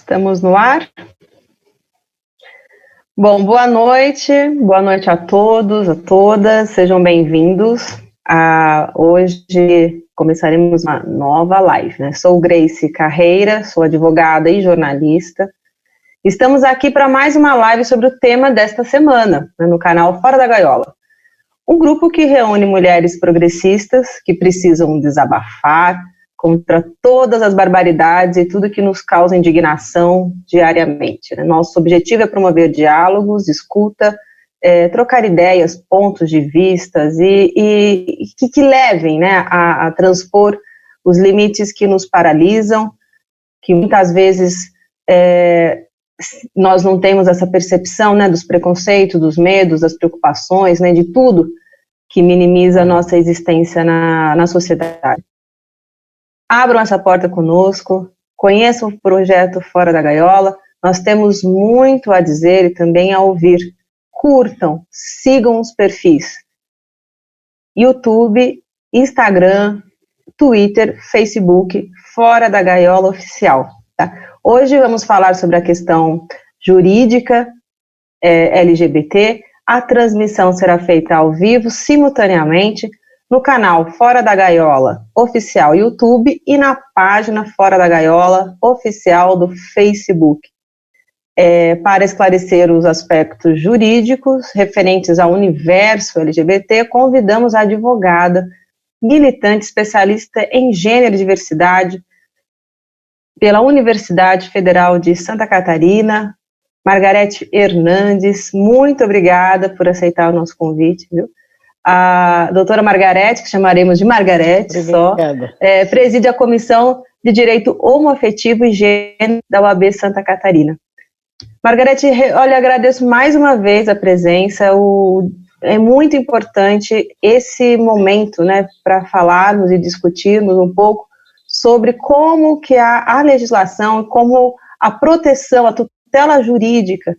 Estamos no ar. Bom, boa noite a todos, a todas, sejam bem-vindos. Hoje começaremos uma nova live, né? Sou Grace Carreira, sou advogada e jornalista. Estamos aqui para mais uma live sobre o tema desta semana, né, no canal Fora da Gaiola. Um grupo que reúne mulheres progressistas que precisam desabafar contra todas as barbaridades e tudo que nos causa indignação diariamente, né? Nosso objetivo é promover diálogos, escuta, trocar ideias, pontos de vistas e que levem, né, a transpor os limites que nos paralisam, que muitas vezes nós não temos essa percepção, né, dos preconceitos, dos medos, das preocupações, né, de tudo que minimiza a nossa existência na sociedade. Abram essa porta conosco, conheçam o projeto Fora da Gaiola, nós temos muito a dizer e também a ouvir. Curtam, sigam os perfis YouTube, Instagram, Twitter, Facebook, Fora da Gaiola Oficial. Tá? Hoje vamos falar sobre a questão jurídica LGBT. A transmissão será feita ao vivo, simultaneamente, no canal Fora da Gaiola Oficial YouTube e na página Fora da Gaiola Oficial do Facebook. Para esclarecer os aspectos jurídicos referentes ao universo LGBT, convidamos a advogada, militante especialista em gênero e diversidade pela Universidade Federal de Santa Catarina, Margarete Hernandes. Muito obrigada por aceitar o nosso convite, viu? A doutora Margarete, que chamaremos de Margarete só, preside a Comissão de Direito Homoafetivo e Gênero da UAB Santa Catarina. Margarete, olha, agradeço mais uma vez a presença, é muito importante esse momento, né, para falarmos e discutirmos um pouco sobre como que a legislação, como a proteção, a tutela jurídica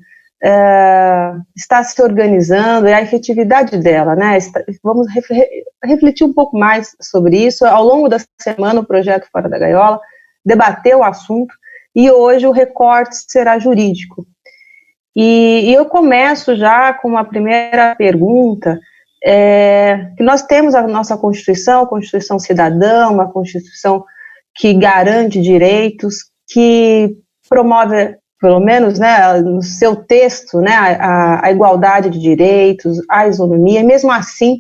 está se organizando e a efetividade dela, né? Vamos refletir um pouco mais sobre isso. Ao longo da semana, o projeto Fora da Gaiola debateu o assunto e hoje o recorte será jurídico. E eu começo já com uma primeira pergunta, que nós temos a nossa Constituição, a Constituição Cidadã, uma Constituição que garante direitos, que promove, pelo menos, né, no seu texto, né, a igualdade de direitos, a isonomia, e mesmo assim,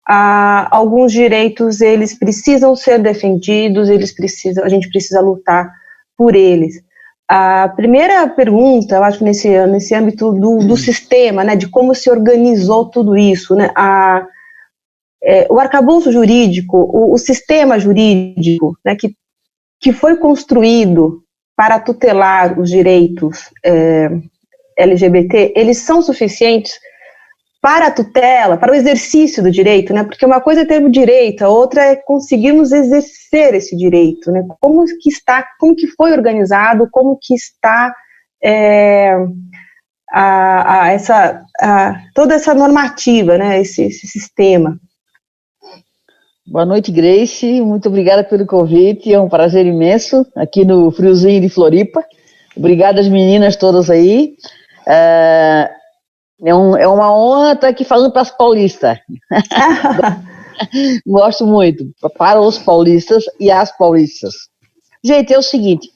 alguns direitos, eles precisam ser defendidos, a gente precisa lutar por eles. A primeira pergunta, eu acho que nesse âmbito do sistema, né, de como se organizou tudo isso, né, o arcabouço jurídico, o sistema jurídico, né, que foi construído para tutelar os direitos LGBT, eles são suficientes para a tutela, para o exercício do direito, né? Porque uma coisa é ter o direito, a outra é conseguirmos exercer esse direito, né? Como que foi organizado, como que está toda essa normativa, né? Esse sistema. Boa noite, Grace, muito obrigada pelo convite, é um prazer imenso aqui no friozinho de Floripa. Obrigada às meninas todas aí. É uma honra estar aqui falando para as paulistas. Gosto muito, para os paulistas e as paulistas. Gente, é o seguinte,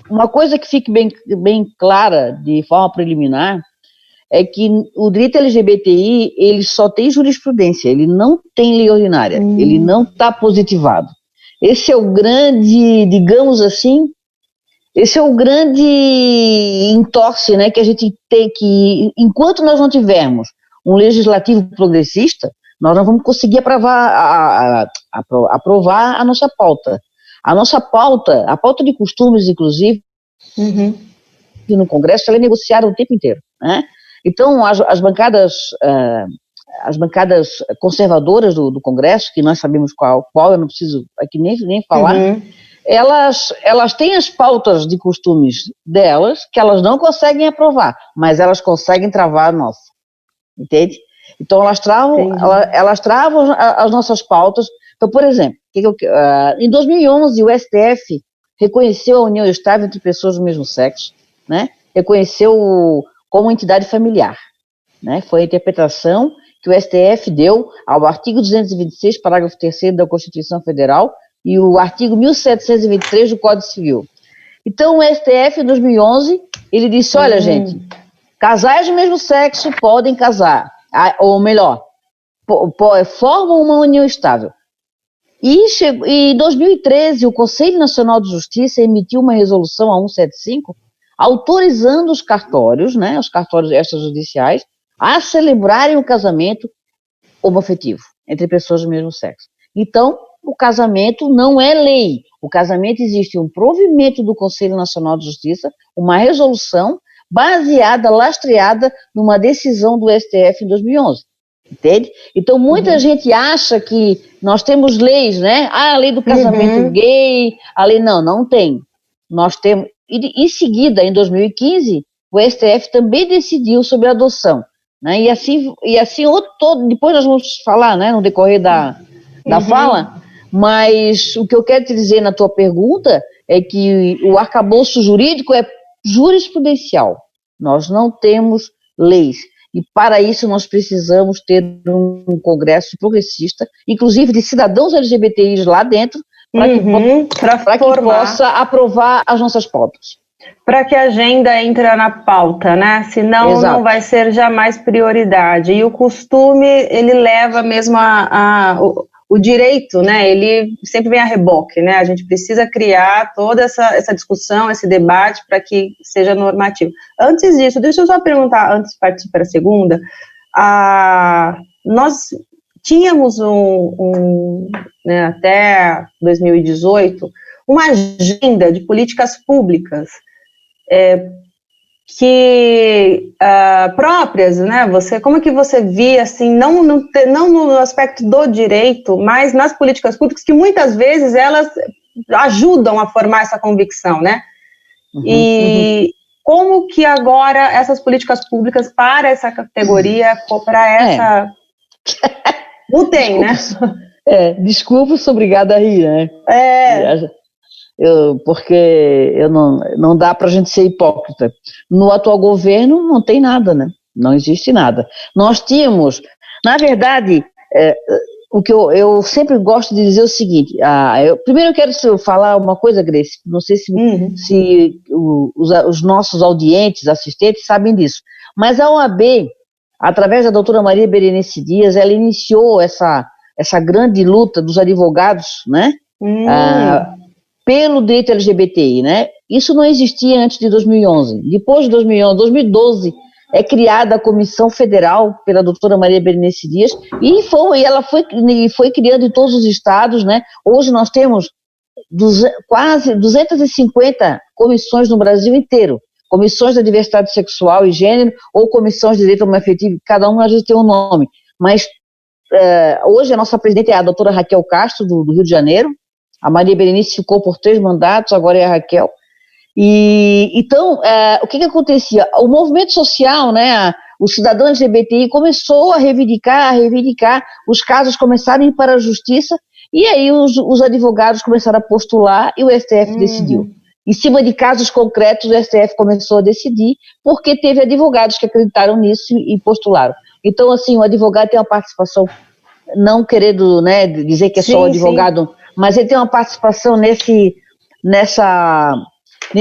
uma coisa que fique bem clara de forma preliminar é que o direito LGBTI, ele só tem jurisprudência, ele não tem lei ordinária, ele não está positivado. Esse é o grande, digamos assim, esse é o grande entorse, né, que a gente tem que, enquanto nós não tivermos um legislativo progressista, nós não vamos conseguir aprovar a nossa pauta. A nossa pauta, a pauta de costumes, inclusive, no Congresso, ela é negociada o tempo inteiro, né? Então, as bancadas conservadoras do Congresso, que nós sabemos qual eu não preciso aqui nem falar, elas têm as pautas de costumes delas, que elas não conseguem aprovar, mas elas conseguem travar a nossa, entende? Então, elas travam as nossas pautas. Então, por exemplo, em 2011, o STF reconheceu a união estável entre pessoas do mesmo sexo, né? Reconheceu como entidade familiar, né? Foi a interpretação que o STF deu ao artigo 226, parágrafo 3º da Constituição Federal e o artigo 1723 do Código Civil. Então, o STF, em 2011, ele disse, olha, gente, casais do mesmo sexo podem casar, ou melhor, formam uma união estável. E em 2013, o Conselho Nacional de Justiça emitiu uma resolução, a 175, autorizando os cartórios, né, os cartórios extrajudiciais, a celebrarem o casamento homoafetivo entre pessoas do mesmo sexo. Então, o casamento não é lei. O casamento existe um provimento do Conselho Nacional de Justiça, uma resolução baseada, lastreada numa decisão do STF em 2011. Entende? Então, muita gente acha que nós temos leis, né? A lei do casamento gay, a lei... Não tem. Nós temos... E, em seguida, em 2015, o STF também decidiu sobre a adoção. Né? E assim depois nós vamos falar, né, no decorrer da fala, mas o que eu quero te dizer na tua pergunta é que o arcabouço jurídico é jurisprudencial. Nós não temos leis. E para isso nós precisamos ter um congresso progressista, inclusive de cidadãos LGBTIs lá dentro, para que possa aprovar as nossas pautas. Para que a agenda entre na pauta, né? Senão Exato. Não vai ser jamais prioridade. E o costume, ele leva mesmo o direito, né? Ele sempre vem a reboque, né? A gente precisa criar toda essa discussão, esse debate para que seja normativo. Antes disso, deixa eu só perguntar, antes de partir para a segunda, nós tínhamos né, até 2018, uma agenda de políticas públicas próprias, né? Como é que você via, assim, não no aspecto do direito, mas nas políticas públicas, que muitas vezes elas ajudam a formar essa convicção, né? Como que agora essas políticas públicas para essa categoria, para essa... Não tem, desculpa, né? Desculpa, sou obrigada a rir, né? Porque não dá para a gente ser hipócrita. No atual governo não tem nada, né? Não existe nada. Nós tínhamos, na verdade, o que eu sempre gosto de dizer é o seguinte, primeiro eu quero falar uma coisa, Grace, não sei se os nossos audientes, assistentes sabem disso, mas a OAB, através da doutora Maria Berenice Dias, ela iniciou essa grande luta dos advogados, né? Pelo direito LGBTI, né? Isso não existia antes de 2011. Depois de 2011, 2012, é criada a Comissão Federal pela doutora Maria Berenice Dias e ela foi criando em todos os estados, né? Hoje nós temos quase 250 comissões no Brasil inteiro. Comissões da diversidade sexual e gênero ou comissões de direito homoafetivo, cada uma às vezes tem um nome. Mas hoje a nossa presidente é a doutora Raquel Castro, do Rio de Janeiro. A Maria Berenice ficou por 3 mandatos, agora é a Raquel. Então, o que acontecia? O movimento social, né, o cidadão LGBTI começou a reivindicar, os casos começaram a ir para a justiça, e aí os advogados começaram a postular e o STF decidiu. Em cima de casos concretos, o STF começou a decidir, porque teve advogados que acreditaram nisso e postularam. Então, assim, o advogado tem uma participação, não querendo, né, dizer que é só o advogado... Sim. Mas ele tem uma participação nesse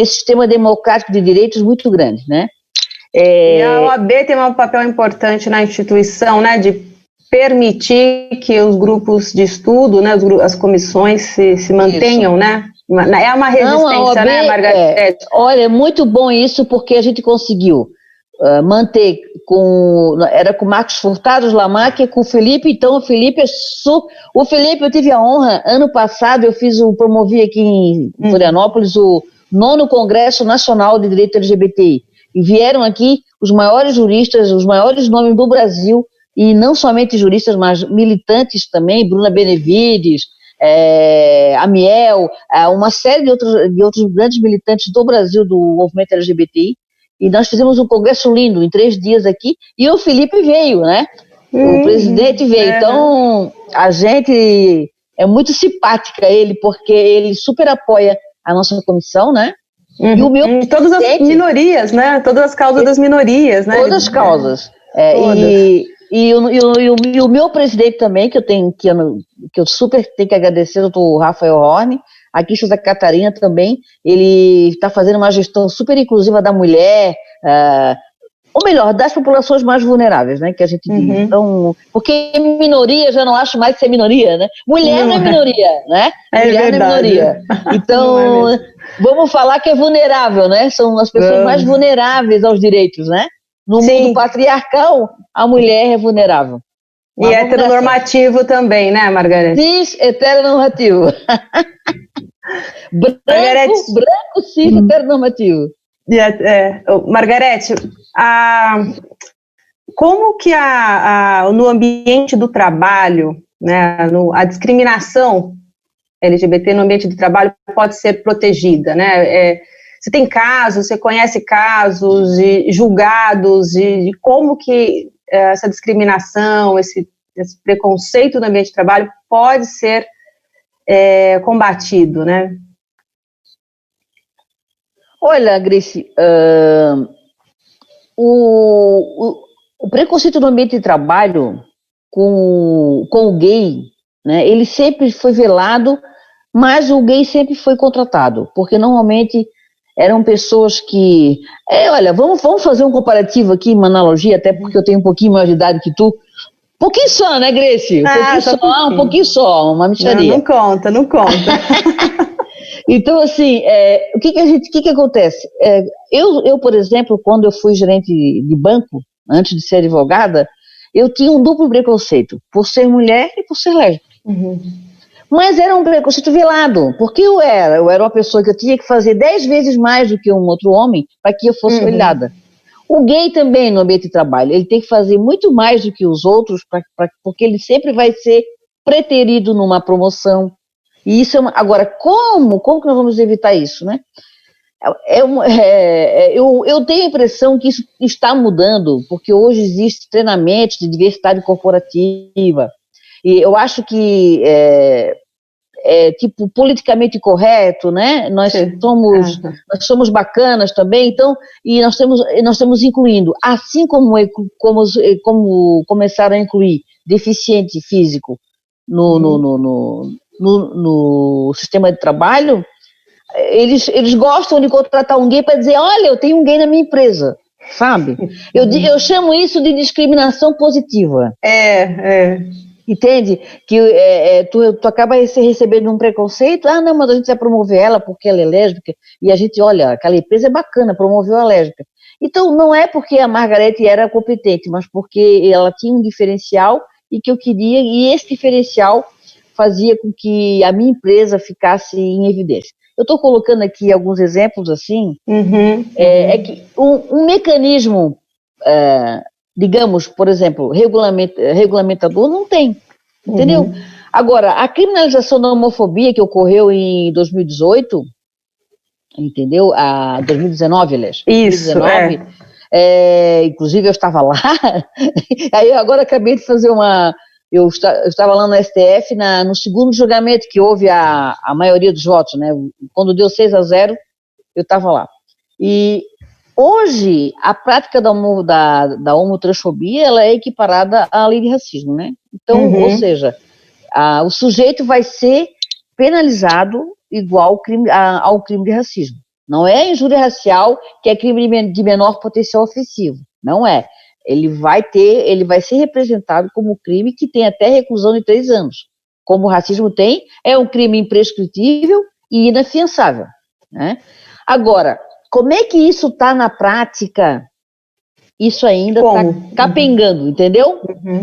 sistema democrático de direitos muito grande, né? E a OAB tem um papel importante na instituição, né, de permitir que os grupos de estudo, né, as comissões se mantenham, isso. Né? É uma resistência, OAB, né, Margarete? Olha, é muito bom isso, porque a gente conseguiu manter era com o Marcos Furtado, Lamarck e com o Felipe. Então o Felipe eu tive a honra, ano passado promovi aqui em Florianópolis o 9º Congresso Nacional de Direito LGBTI, e vieram aqui os maiores juristas, os maiores nomes do Brasil, e não somente juristas, mas militantes também, Bruna Benevides, Amiel, uma série de outros grandes militantes do Brasil do movimento LGBTI. E nós fizemos um congresso lindo, em 3 dias aqui, e o Felipe veio, né? O presidente veio. Então, a gente é muito simpática a ele, porque ele super apoia a nossa comissão, né? E o meu todas as minorias, né? Todas as causas das minorias, né? Todas as causas. E o meu presidente também, que eu super tenho que agradecer, o doutor Rafael Horne, aqui em Santa Catarina também, ele está fazendo uma gestão super inclusiva da mulher, ou melhor, das populações mais vulneráveis, né, que a gente diz. Então, porque minoria, já não acho mais ser minoria, né? Mulher não é minoria, né? Mulher não é minoria. Então, vamos falar que é vulnerável, né? São as pessoas mais vulneráveis aos direitos, né? No mundo patriarcal, a mulher é vulnerável. E heteronormativo também, né, Margarete? Cis, heteronormativo. branco, cis, heteronormativo. Margarete, como que no ambiente do trabalho, né, a discriminação LGBT no ambiente do trabalho pode ser protegida, né? Você tem casos, você conhece casos de julgados de como que essa discriminação, esse preconceito no ambiente de trabalho pode ser combatido, né? Olha, Grace, o preconceito no ambiente de trabalho com o gay, né, ele sempre foi velado, mas o gay sempre foi contratado, porque normalmente eram pessoas que... olha, vamos fazer um comparativo aqui, uma analogia, até porque eu tenho um pouquinho mais de idade que tu. Um pouquinho só, né, Grace? Um pouquinho só, uma mixaria. Não conta. Então, assim, o que acontece? Eu, por exemplo, quando eu fui gerente de banco, antes de ser advogada, eu tinha um duplo preconceito, por ser mulher e por ser lésbica. Mas era um preconceito velado, porque eu era uma pessoa que eu tinha que fazer 10 vezes mais do que um outro homem para que eu fosse olhada. O gay também, no ambiente de trabalho, ele tem que fazer muito mais do que os outros, porque ele sempre vai ser preterido numa promoção. E isso agora, como que nós vamos evitar isso, né? Eu tenho a impressão que isso está mudando, porque hoje existe treinamento de diversidade corporativa, e eu acho que tipo, politicamente correto, né? Nós somos bacanas também, então, e nós estamos incluindo, assim como começaram a incluir deficiente físico no sistema de trabalho, eles gostam de contratar um gay para dizer, olha, eu tenho um gay na minha empresa, sabe? Eu chamo isso de discriminação positiva. Entende? Que tu acaba recebendo um preconceito, não, mas a gente vai promover ela porque ela é lésbica, e a gente, olha, aquela empresa é bacana, promoveu a lésbica. Então, não é porque a Margarete era competente, mas porque ela tinha um diferencial e que eu queria, e esse diferencial fazia com que a minha empresa ficasse em evidência. Eu estou colocando aqui alguns exemplos assim, é que um mecanismo, digamos, por exemplo, regulamentador não tem, entendeu? Agora, a criminalização da homofobia que ocorreu em 2018, entendeu? 2019, aliás. Isso, 2019, inclusive eu estava lá, aí eu agora acabei de fazer eu estava lá no STF no segundo julgamento que houve a maioria dos votos, né? Quando deu 6-0, eu estava lá. E hoje, a prática da homotransfobia, ela é equiparada à lei de racismo, né? Então, ou seja, o sujeito vai ser penalizado igual ao crime de racismo. Não é injúria racial, que é crime de menor potencial ofensivo. Não é. Ele vai ser representado como crime que tem até reclusão de 3 anos. Como o racismo tem, é um crime imprescritível e inafiançável, né? Agora, como é que isso está na prática? Isso ainda está capengando, entendeu?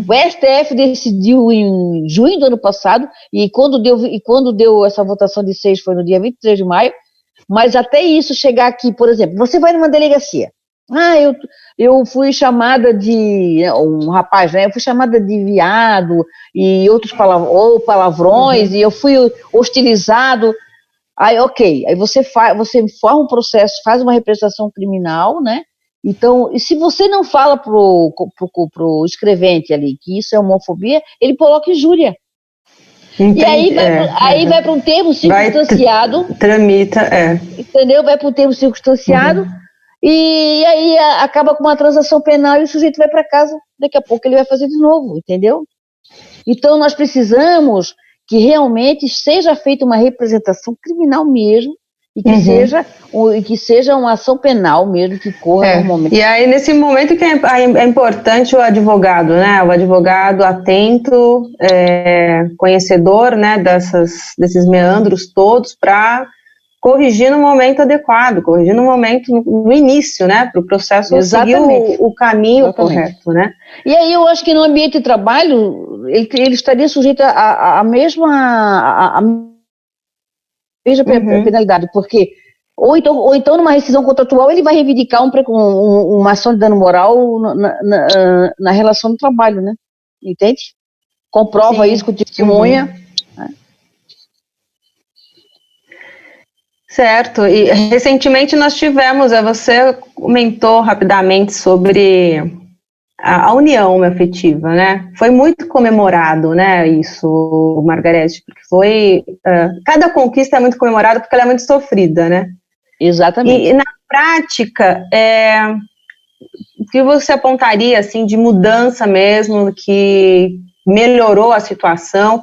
O STF decidiu em junho do ano passado, e quando deu essa votação de 6 foi no dia 23 de maio, mas até isso chegar aqui, por exemplo, você vai numa delegacia, eu fui chamada de, um rapaz, né, eu fui chamada de viado, e outros palavrões, e eu fui hostilizado. Aí, ok, aí você forma um processo, faz uma representação criminal, né? Então, e se você não fala pro escrevente ali que isso é homofobia, ele coloca injúria. Entendi, E aí vai para um termo circunstanciado. Tramita, Entendeu? Vai para um termo circunstanciado. E aí acaba com uma transação penal e o sujeito vai para casa. Daqui a pouco ele vai fazer de novo, entendeu? Então nós precisamos que realmente seja feita uma representação criminal mesmo, e que seja uma ação penal mesmo, que corra normalmente. E aí, nesse momento que é importante o advogado, né? O advogado atento, conhecedor, né, desses meandros todos, para corrigir no momento adequado, corrigir no momento, no início, né? Para o processo seguir o caminho correto, né? E aí eu acho que no ambiente de trabalho, ele estaria sujeito à mesma penalidade, porque ou então numa rescisão contratual ele vai reivindicar uma ação de dano moral na relação do trabalho, né? Entende? Comprova isso com testemunha. Certo, e recentemente nós tivemos, você comentou rapidamente sobre a união afetiva, né? Foi muito comemorado, né, isso, Margarete, porque cada conquista é muito comemorada porque ela é muito sofrida, né? Exatamente. E na prática, o que você apontaria, assim, de mudança mesmo, que melhorou a situação?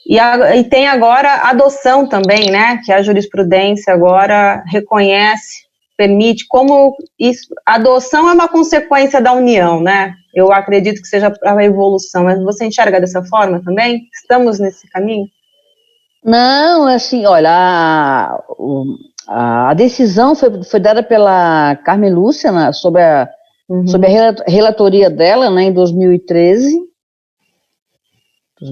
E tem agora a adoção também, né, que a jurisprudência agora reconhece, permite, como isso, a adoção é uma consequência da união, né? Eu acredito que seja a evolução, mas você enxerga dessa forma também? Estamos nesse caminho? Não, assim, olha, a decisão foi dada pela Carmen Lúcia, né, sobre a relatoria dela, né, em 2013 ou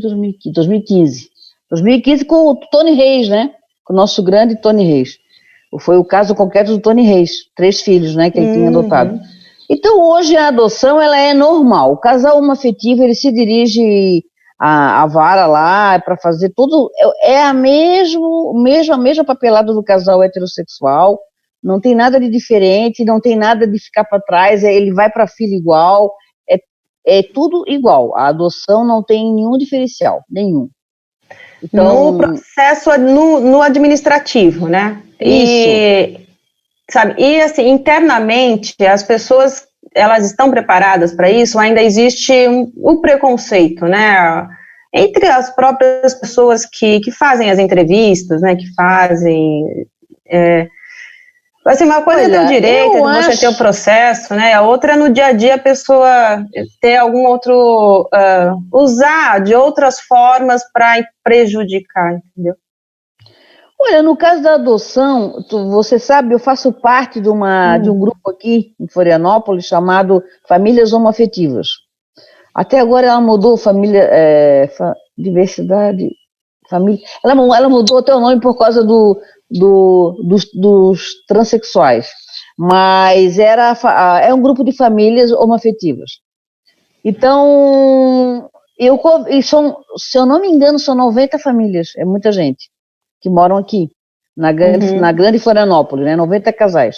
2015. 2015 com o Tony Reis, né? Com o nosso grande Tony Reis. Foi o caso concreto do Tony Reis, 3 filhos, né, que ele tinha adotado. Então, hoje a adoção, ela é normal. O casal homoafetivo, ele se dirige à vara lá para fazer tudo, é a mesma papelada do casal heterossexual, não tem nada de diferente, não tem nada de ficar para trás, ele vai para a filha igual, é tudo igual. A adoção não tem nenhum diferencial, nenhum. Então, no processo, no administrativo, né? Isso. E assim, internamente, as pessoas, elas estão preparadas para isso? Ainda existe o preconceito, né? Entre as próprias pessoas que fazem as entrevistas, né? Que fazem... Assim, uma coisa é ter o direito, de você ter o processo, né? A outra é no dia a dia a pessoa ter algum outro... usar de outras formas para prejudicar, entendeu? Olha, no caso da adoção, você sabe, eu faço parte de um grupo aqui em Florianópolis chamado Famílias Homoafetivas. Até agora ela mudou diversidade, família. Ela mudou até o nome por causa dos transexuais, mas é um grupo de famílias homoafetivas. Então, se eu não me engano, são 90 famílias, é muita gente que moram aqui, na grande Florianópolis, né, 90 casais.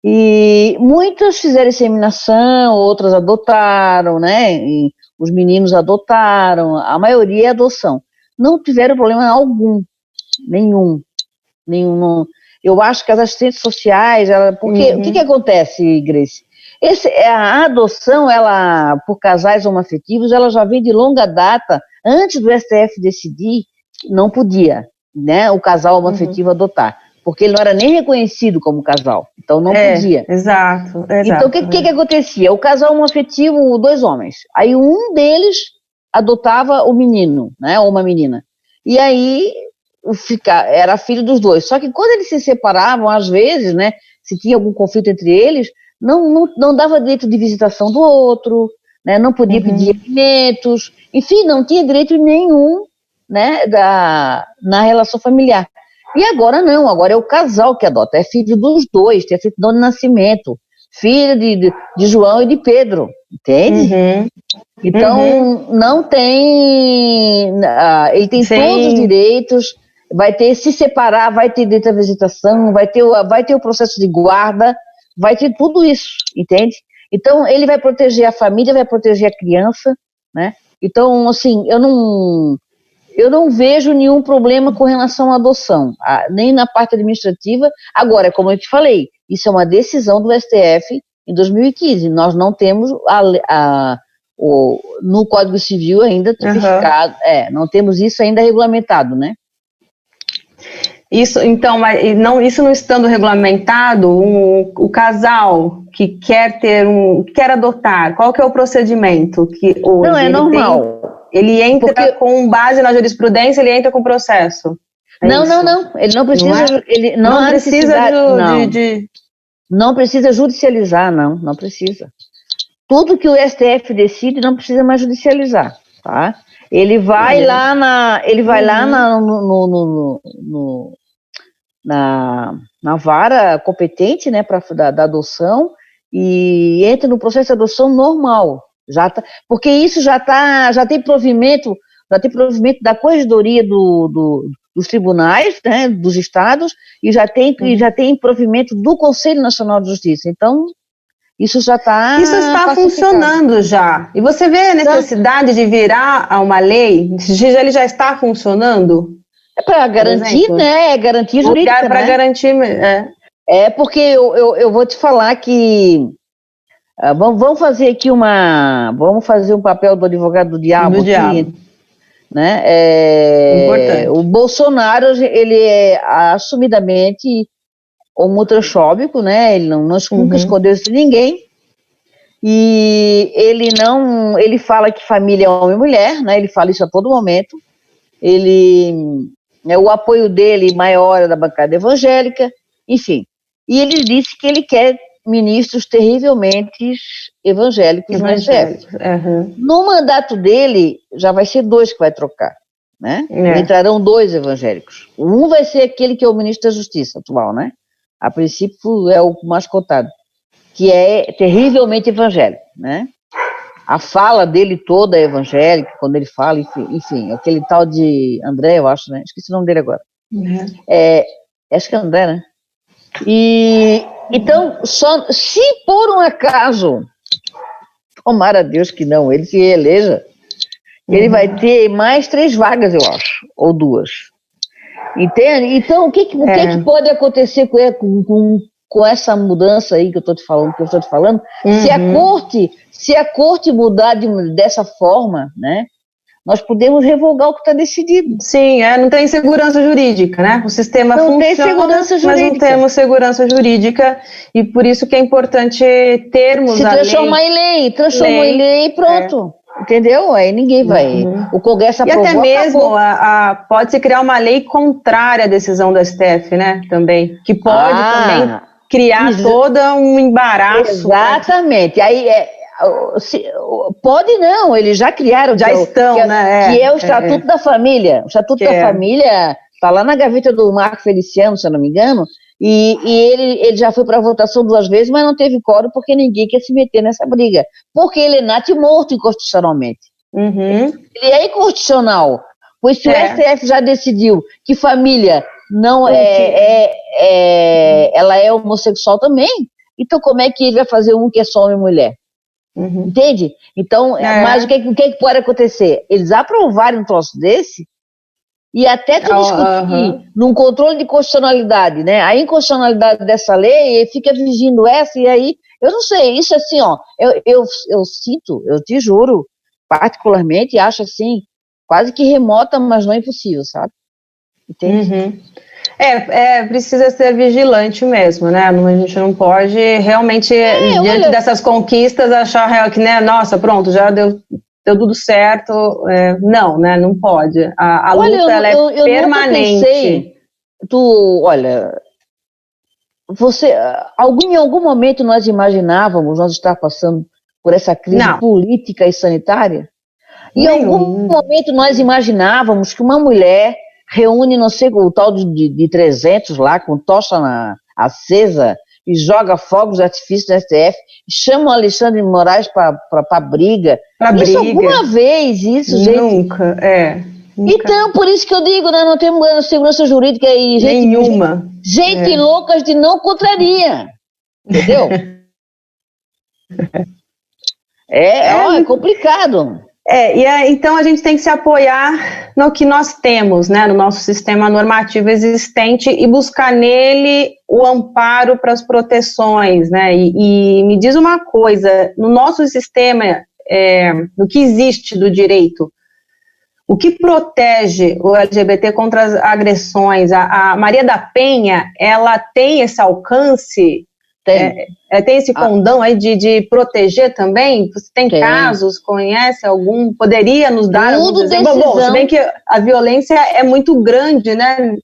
E muitas fizeram inseminação, outras adotaram, né, e os meninos adotaram, a maioria é adoção. Não tiveram problema algum, nenhum. Não. Eu acho que as assistentes sociais, porque o que acontece, Grace? A adoção, ela, por casais homoafetivos, ela já vem de longa data, antes do STF decidir, não podia, né, o casal homoafetivo adotar, porque ele não era nem reconhecido como casal, então não podia. Exato. Então, o que acontecia? O casal homoafetivo, 2 homens, aí um deles adotava o menino, né, ou uma menina, e aí era filho dos 2, só que quando eles se separavam, às vezes, né, se tinha algum conflito entre eles, não dava direito de visitação do outro, né, não podia pedir alimentos, enfim, não tinha direito nenhum, né, na relação familiar. E agora não, agora é o casal que adota, é filho dos 2, tem certidão de nascimento, filho de João e de Pedro, entende? Então, não tem, ele tem todos os direitos, vai ter, se separar, vai ter direito à visitação, vai ter o processo de guarda, vai ter tudo isso, entende? Então, ele vai proteger a família, vai proteger a criança, né? Então, assim, eu não... eu não vejo nenhum problema com relação à adoção, nem na parte administrativa. Agora, como eu te falei, isso é uma decisão do STF em 2015. Nós não temos no Código Civil ainda tipificado, não temos isso ainda regulamentado, né? Isso, então, isso não estando regulamentado, o casal que quer adotar, qual que é o procedimento que hoje? Não, é normal. Ele entra com base na jurisprudência, ele entra com processo. Não, ele não precisa. Não precisa judicializar, não precisa. Tudo que o STF decide não precisa mais judicializar, tá? Ele vai lá na vara competente, né, da adoção, e entra no processo de adoção normal. Porque isso já tem provimento da corregedoria dos tribunais, né, dos estados, e já tem provimento do Conselho Nacional de Justiça. Então, isso está funcionando já. E você vê a necessidade de virar a uma lei? Ele já está funcionando? É para garantir, né? É garantia jurídica, para garantir, porque eu vou te falar que vamos fazer aqui vamos fazer um papel do advogado do diabo aqui, né? Importante. O Bolsonaro, ele é assumidamente homotransfóbico, né? Ele nunca escondeu isso de ninguém. E ele fala que família é homem e mulher, né? Ele fala isso a todo momento. O apoio dele maior é da bancada evangélica, enfim. E ele disse que ele quer ministros terrivelmente evangélicos no STF. No mandato dele, já vai ser 2 que vai trocar, né? Entrarão 2 evangélicos. Um vai ser aquele que é o ministro da Justiça atual, né? A princípio é o mais cotado, que é terrivelmente evangélico, né? A fala dele toda é evangélica, quando ele fala, enfim, aquele tal de André, eu acho, né? Esqueci o nome dele agora. Acho que é André, né? Então, se por um acaso, tomara a Deus que não, ele se reeleja, ele vai ter mais 3 vagas, eu acho, ou 2. Entende? Então, o que pode acontecer com essa mudança aí que eu estou te falando? Se a corte mudar dessa forma, né, nós podemos revogar o que está decidido. Sim, não tem segurança jurídica, né? O sistema não funciona, tem segurança jurídica. Mas não temos segurança jurídica, e por isso que é importante termos a lei. Se transformar em lei, transformou em lei e pronto. Entendeu? Aí ninguém vai. O Congresso aprovou. E até mesmo pode-se criar uma lei contrária à decisão do STF, né? Também. Que pode também criar todo um embaraço. Exatamente. Aí pode não, eles já criaram. Já estão, né? Que é o Estatuto da Família. O Estatuto da Família está lá na gaveta do Marco Feliciano, se eu não me engano. E ele já foi para votação 2 vezes, mas não teve quórum porque ninguém quer se meter nessa briga. Porque ele é nato-morto inconstitucionalmente. Ele é inconstitucional. Pois se o STF já decidiu que família não ela é homossexual também, então como é que ele vai fazer um que é só homem e mulher? Entende? Então, mas o que pode acontecer? Eles aprovarem um troço desse, e até tu discutir num controle de constitucionalidade, né? A inconstitucionalidade dessa lei fica vigindo essa, e aí, eu não sei, isso assim, eu sinto, eu te juro, particularmente, acho assim, quase que remota, mas não é impossível, sabe? Entende? Precisa ser vigilante mesmo, né? A gente não pode realmente, diante dessas conquistas, achar que, né, nossa, pronto, já deu tudo certo. Não, né? Não pode. A luta ela é permanente. Em algum momento nós imaginávamos nós estar passando por essa crise política e sanitária? Em algum momento nós imaginávamos que uma mulher reúne, não sei, o tal de 300 lá, com tocha acesa, e joga fogos de artifício no STF, chama o Alexandre de Moraes para briga. Isso alguma vez, isso, gente? Nunca. Então, por isso que eu digo, né, não temos segurança jurídica e nenhuma. Gente louca de não contraria. Entendeu? É complicado. Então a gente tem que se apoiar no que nós temos, né, no nosso sistema normativo existente e buscar nele o amparo para as proteções, né, e me diz uma coisa, no nosso sistema, no que existe do direito, o que protege o LGBT contra as agressões? A Maria da Penha, ela tem esse alcance? Tem esse condão aí de proteger também? Você tem casos, conhece algum? Poderia nos dar algum exemplo? Bom, se bem que a violência é muito grande, né?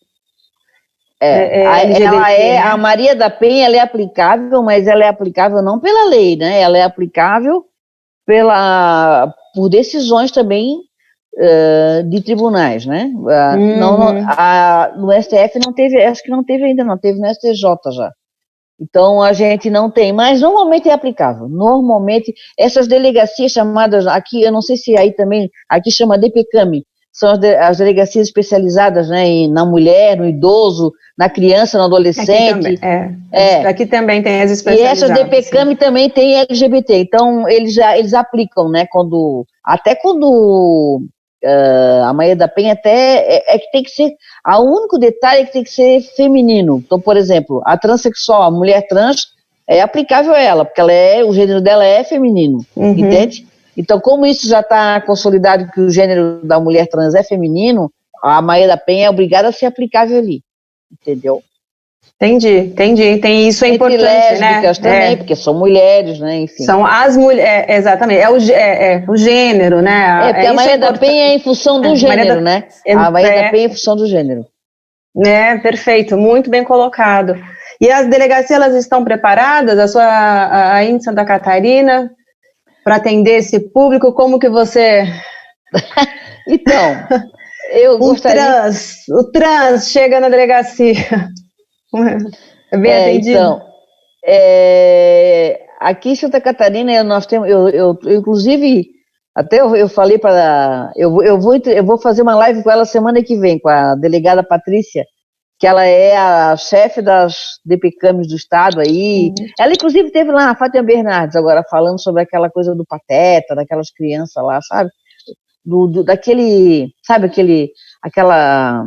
A Maria da Penha, ela é aplicável, mas ela é aplicável não pela lei, né? Ela é aplicável por decisões também de tribunais, né? No STF não teve, acho que não teve ainda, não teve no STJ já. Então, a gente não tem, mas normalmente é aplicável. Normalmente, essas delegacias chamadas, aqui, eu não sei se aí também, aqui chama DPCAM, são as delegacias especializadas, né, na mulher, no idoso, na criança, no adolescente. Aqui também tem as especializadas. E essas DPCAM também tem LGBT, então eles aplicam, né, quando a Maria da Penha até que tem que ser, o único detalhe é que tem que ser feminino. Então, por exemplo, a transexual, a mulher trans, é aplicável a ela, porque o gênero dela é feminino, entende? Então, como isso já está consolidado que o gênero da mulher trans é feminino, a Maria da Penha é obrigada a ser aplicável ali, entendeu? Entendi. Tem isso é importante, lésbicas, né? Também, porque são mulheres, né? Enfim. São as mulheres, exatamente, o gênero, né? Porque a Maria da Penha é em função do gênero, né? A Maria da Penha é em função do gênero. Perfeito, muito bem colocado. E as delegacias, elas estão preparadas, aí em Santa Catarina, para atender esse público? Como que você... Então, eu gostaria... O trans chega na delegacia... É bem atendido. Então, aqui em Santa Catarina nós temos, eu inclusive, até eu falei eu vou fazer uma live com ela semana que vem, com a delegada Patrícia, que ela é a chefe das DPCAMs do estado aí. Ela inclusive teve lá a Fátima Bernardes agora falando sobre aquela coisa do Pateta, daquelas crianças lá, sabe? Daquele, sabe aquela...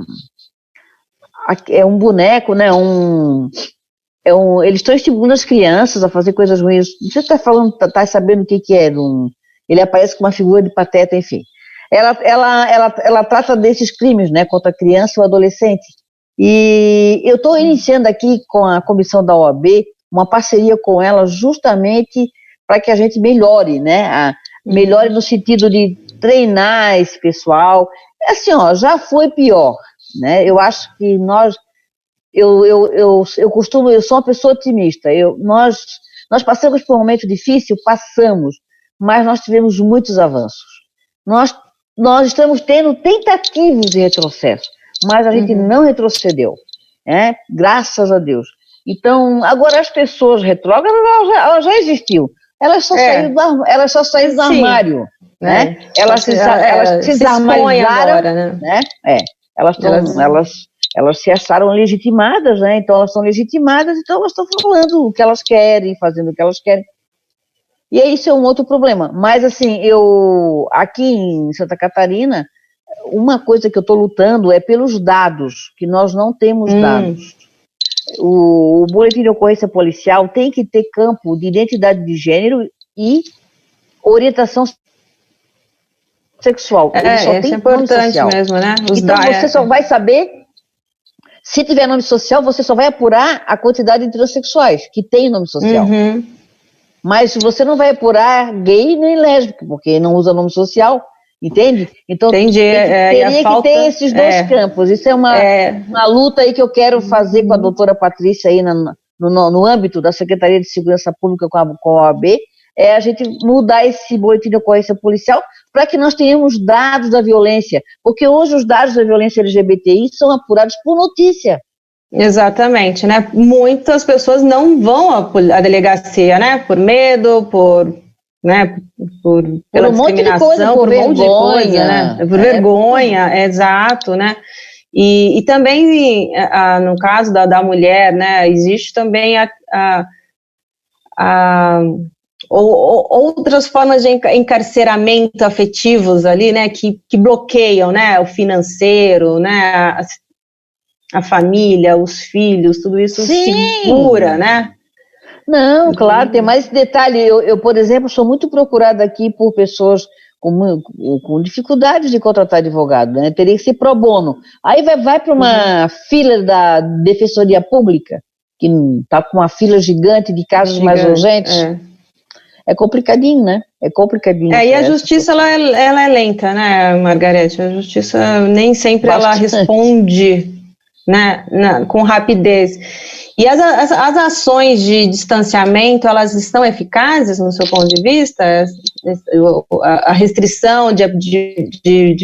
É um boneco, né? Eles estão estimulando as crianças a fazer coisas ruins. Você está falando, tá sabendo o que é? Ele aparece com uma figura de pateta, enfim. Ela trata desses crimes, né? Contra a criança e o adolescente. E eu estou iniciando aqui com a comissão da OAB uma parceria com ela justamente para que a gente melhore, né? Melhore no sentido de treinar esse pessoal. Assim, já foi pior. Né? Eu acho que eu sou uma pessoa otimista, nós passamos por um momento difícil, mas nós tivemos muitos avanços, nós estamos tendo tentativas de retrocesso, mas a gente não retrocedeu, né? Graças a Deus. Então, agora as pessoas retrógradas, ela já existiu, elas só saíram do armário, né? Elas se desarmarizaram agora, né? Elas se acharam legitimadas, né? Então elas são legitimadas, então elas estão falando o que elas querem, fazendo o que elas querem. E isso é um outro problema. Mas assim, aqui em Santa Catarina, uma coisa que eu estou lutando é pelos dados, que nós não temos dados. O boletim de ocorrência policial tem que ter campo de identidade de gênero e orientação sexual. Isso é importante mesmo, né? Então você só vai saber, se tiver nome social, você só vai apurar a quantidade de transexuais que tem nome social. Mas você não vai apurar gay nem lésbico, porque não usa nome social, entende? Então teria que ter esses dois campos. Isso é uma luta aí que eu quero fazer com a doutora Patrícia aí no âmbito da Secretaria de Segurança Pública com a OAB, a gente mudar esse boletim de ocorrência policial para que nós tenhamos dados da violência, porque hoje os dados da violência LGBTI são apurados por notícia. Exatamente, né? Muitas pessoas não vão à delegacia, né? Por medo, pela um monte de coisa, por um monte de coisa, né? Por vergonha, exato, né? E também, no caso da mulher, né? Existe também outras formas de encarceramento afetivos ali, né, que bloqueiam, né, o financeiro, né, a família, os filhos, tudo isso segura, né? Não, claro, tem mais esse detalhe. Eu, por exemplo, sou muito procurada aqui por pessoas com dificuldades de contratar advogado, né? Teria que ser pro bono. Aí vai para uma fila da Defensoria Pública, que está com uma fila gigante de casos mais urgentes. É complicadinho, né? É complicadinho. E a justiça, ela é lenta, né, Margarete? A justiça nem sempre ela responde, né, com rapidez. E as ações de distanciamento, elas estão eficazes no seu ponto de vista? A restrição de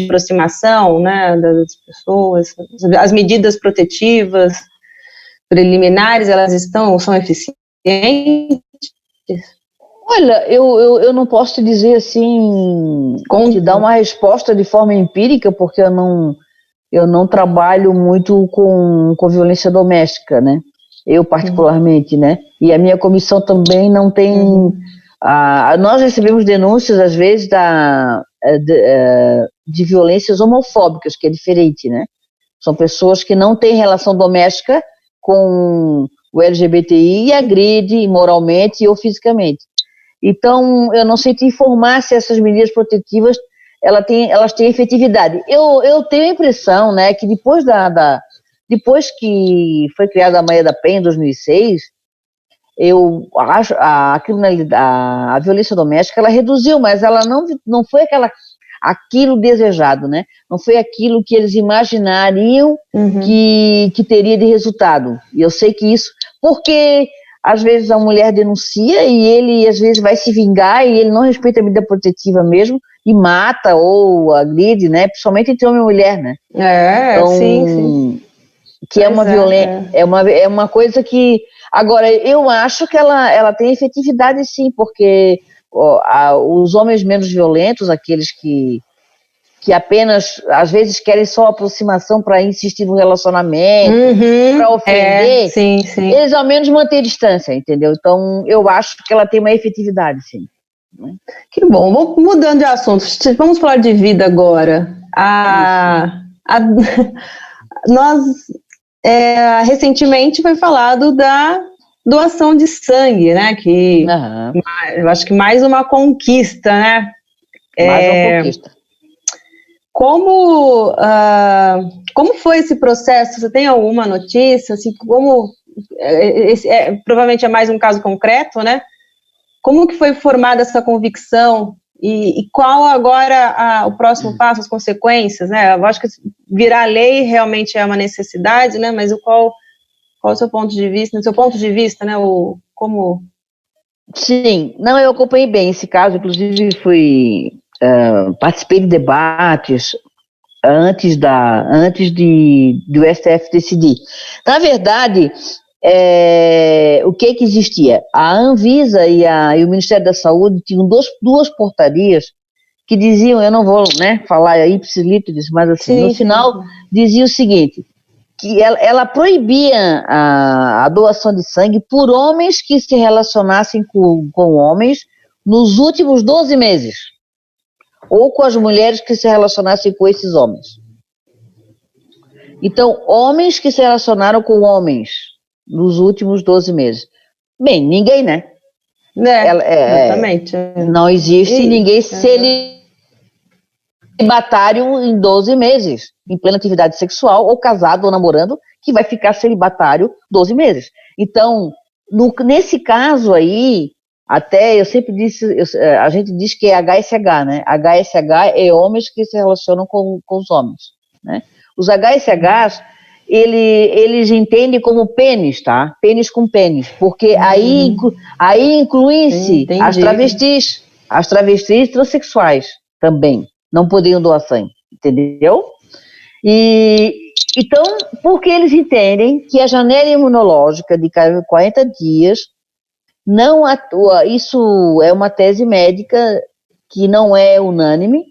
aproximação, né, das pessoas, as medidas protetivas preliminares, elas são eficientes? Olha, eu não posso te dizer assim, te dar uma resposta de forma empírica, porque eu não trabalho muito com violência doméstica, né? Eu particularmente, né? E a minha comissão também não tem... nós recebemos denúncias, às vezes, de violências homofóbicas, que é diferente, né? São pessoas que não têm relação doméstica com o LGBTI e agride moralmente ou fisicamente. Então, eu não sei te informar se essas medidas protetivas elas têm efetividade. Eu tenho a impressão, né, que depois que foi criada a Maria da Penha em 2006, eu acho a violência doméstica ela reduziu, mas ela não foi aquilo desejado, né? Não foi aquilo que eles imaginariam que teria de resultado. E eu sei que isso, porque às vezes a mulher denuncia e ele às vezes vai se vingar e ele não respeita a medida protetiva mesmo e mata ou agride, né? Principalmente entre homem e mulher, né? Então, sim. Que é uma violência, é uma coisa que... Agora, eu acho que ela tem efetividade sim, porque os homens menos violentos, aqueles que apenas, às vezes, querem só aproximação para insistir no relacionamento, para ofender, sim. Eles ao menos mantêm distância, entendeu? Então, eu acho que ela tem uma efetividade, sim. Que bom. Vamos mudando de assunto. Vamos falar de vida agora. Nós, recentemente, foi falado da doação de sangue, né? Que eu acho que mais uma conquista, né? Mais uma conquista. Como foi esse processo? Você tem alguma notícia? Assim, provavelmente é mais um caso concreto, né? Como que foi formada essa convicção e qual agora o próximo passo, as consequências, né? Eu acho que virar lei realmente é uma necessidade, né? Mas qual o seu ponto de vista? No seu ponto de vista, né? Como... Sim, não, eu acompanhei bem esse caso, inclusive participei de debates antes do STF decidir. Na verdade, o que existia? A Anvisa e o Ministério da Saúde tinham duas portarias que diziam, eu não vou, né, falar ipsilíteres, mas assim, no final dizia o seguinte, que ela proibia a doação de sangue por homens que se relacionassem com homens nos últimos 12 meses, ou com as mulheres que se relacionassem com esses homens. Então, homens que se relacionaram com homens nos últimos 12 meses. Bem, ninguém, né? Exatamente. Não existe ninguém celibatário em 12 meses, em plena atividade sexual, ou casado ou namorando, que vai ficar celibatário 12 meses. Então, nesse caso aí, até eu sempre disse, a gente diz que é HSH, né? HSH é homens que se relacionam com os homens, né? Os HSHs, eles entendem como pênis, tá? Pênis com pênis, porque aí incluem-se as travestis transexuais também, não poderiam doar sangue, entendeu? Então, porque eles entendem que a janela imunológica de 40 dias não atua, isso é uma tese médica que não é unânime,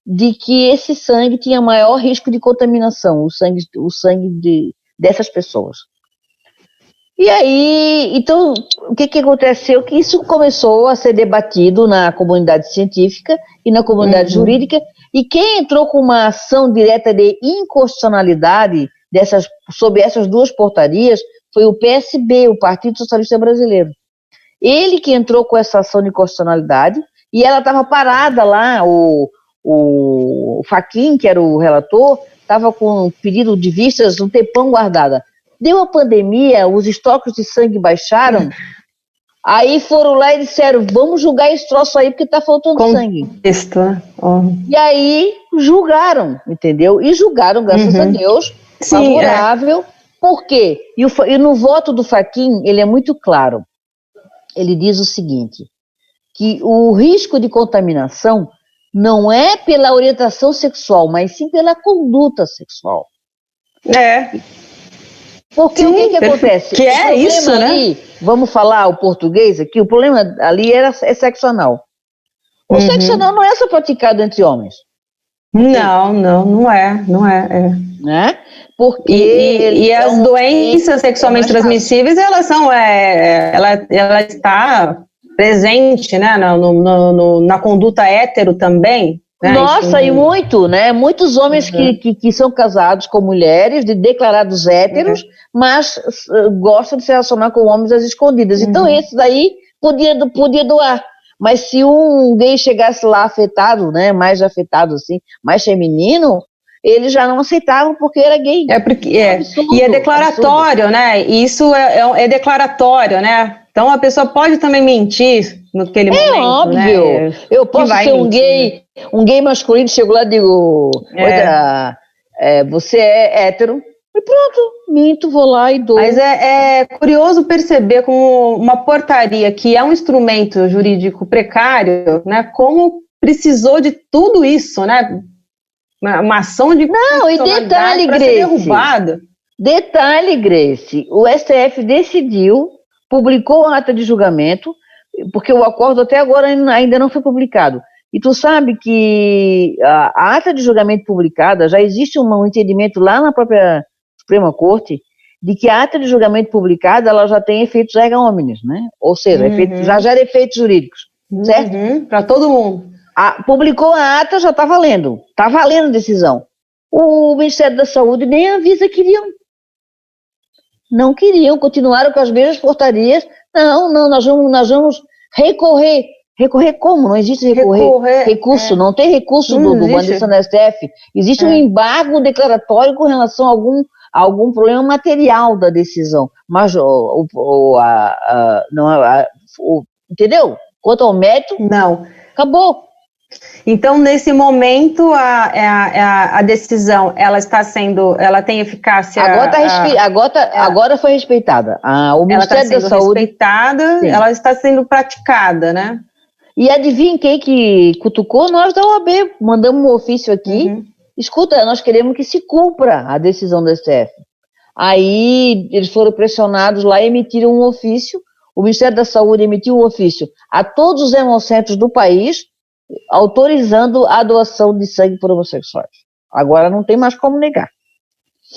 de que esse sangue tinha maior risco de contaminação, o sangue dessas pessoas. E aí, então, o que aconteceu? Que isso começou a ser debatido na comunidade científica e na comunidade jurídica, e quem entrou com uma ação direta de inconstitucionalidade sobre essas duas portarias foi o PSB, o Partido Socialista Brasileiro. Ele que entrou com essa ação de inconstitucionalidade, e ela estava parada lá, o Fachin, que era o relator, estava com um pedido de vistas um tempão guardada. Deu a pandemia, os estoques de sangue baixaram, aí foram lá e disseram, vamos julgar esse troço aí porque está faltando sangue. E aí julgaram, entendeu? E julgaram, graças a Deus, favorável. Por quê? E no voto do Fachin, ele é muito claro. Ele diz o seguinte, que o risco de contaminação não é pela orientação sexual, mas sim pela conduta sexual. Porque o que acontece? Que é isso, ali, né? Vamos falar o português aqui, o problema ali é sexo anal. O sexo anal não é só praticado entre homens. Não é. Né? Porque e as doenças sexualmente transmissíveis, elas são, ela está presente, né, na conduta hétero também. Né? Nossa, e muito, né? Muitos homens que são casados com mulheres, declarados héteros, mas gostam de se relacionar com homens às escondidas. Então, esse daí podia doar. Mas se um gay chegasse lá afetado, né, mais afetado assim, mais feminino, eles já não aceitavam porque era gay. Absurdo, e é declaratório, absurdo. Né? Isso é declaratório, né? Então a pessoa pode também mentir naquele momento. É óbvio. Né? Eu posso ser um gay masculino, chego lá e digo, você é hétero. E pronto, minto, vou lá e dou. Mas é curioso perceber como uma portaria que é um instrumento jurídico precário, né? Como precisou de tudo isso, né? Uma ação de detalhe, para ser derrubada. Detalhe, Grace, o STF decidiu, publicou a ata de julgamento, porque o acordo até agora ainda não foi publicado. E tu sabe que a ata de julgamento publicada, já existe um entendimento lá na própria Suprema Corte, de que a ata de julgamento publicada, ela já tem efeitos erga omnes, né? Ou seja, já gera efeitos jurídicos, certo? Para todo mundo. Publicou a ata, já está valendo a decisão. O Ministério da Saúde nem avisa queriam. Não queriam, continuaram com as mesmas portarias. Não, nós vamos recorrer. Recorrer como? Não existe recurso, não tem recurso do Bandeira da STF. Existe um embargo declaratório com relação a algum problema material da decisão. Mas, entendeu? Quanto ao método, não. Acabou. Então, nesse momento, a decisão, ela tem eficácia... Agora foi respeitada. O Ministério da Saúde... respeitada, ela está sendo praticada, né? E adivinha quem que cutucou? Nós da OAB, mandamos um ofício aqui. Escuta, nós queremos que se cumpra a decisão do STF. Aí, eles foram pressionados lá e emitiram um ofício. O Ministério da Saúde emitiu um ofício a todos os hemocentros do país, autorizando a doação de sangue por homossexuais. Agora não tem mais como negar.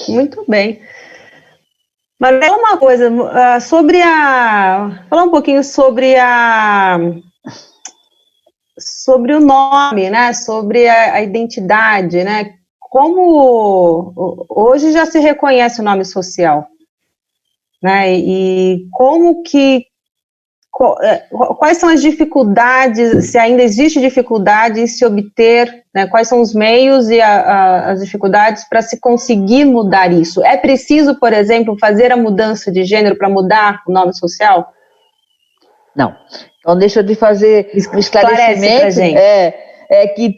Muito bem. Mas fala uma coisa, falar um pouquinho sobre o nome, né? Sobre a identidade, né? Como hoje já se reconhece o nome social, né? E como que quais são as dificuldades, se ainda existe dificuldade em se obter, né, quais são os meios e as dificuldades para se conseguir mudar isso? É preciso, por exemplo, fazer a mudança de gênero para mudar o nome social? Não. Então deixa eu te fazer um esclarecimento. Que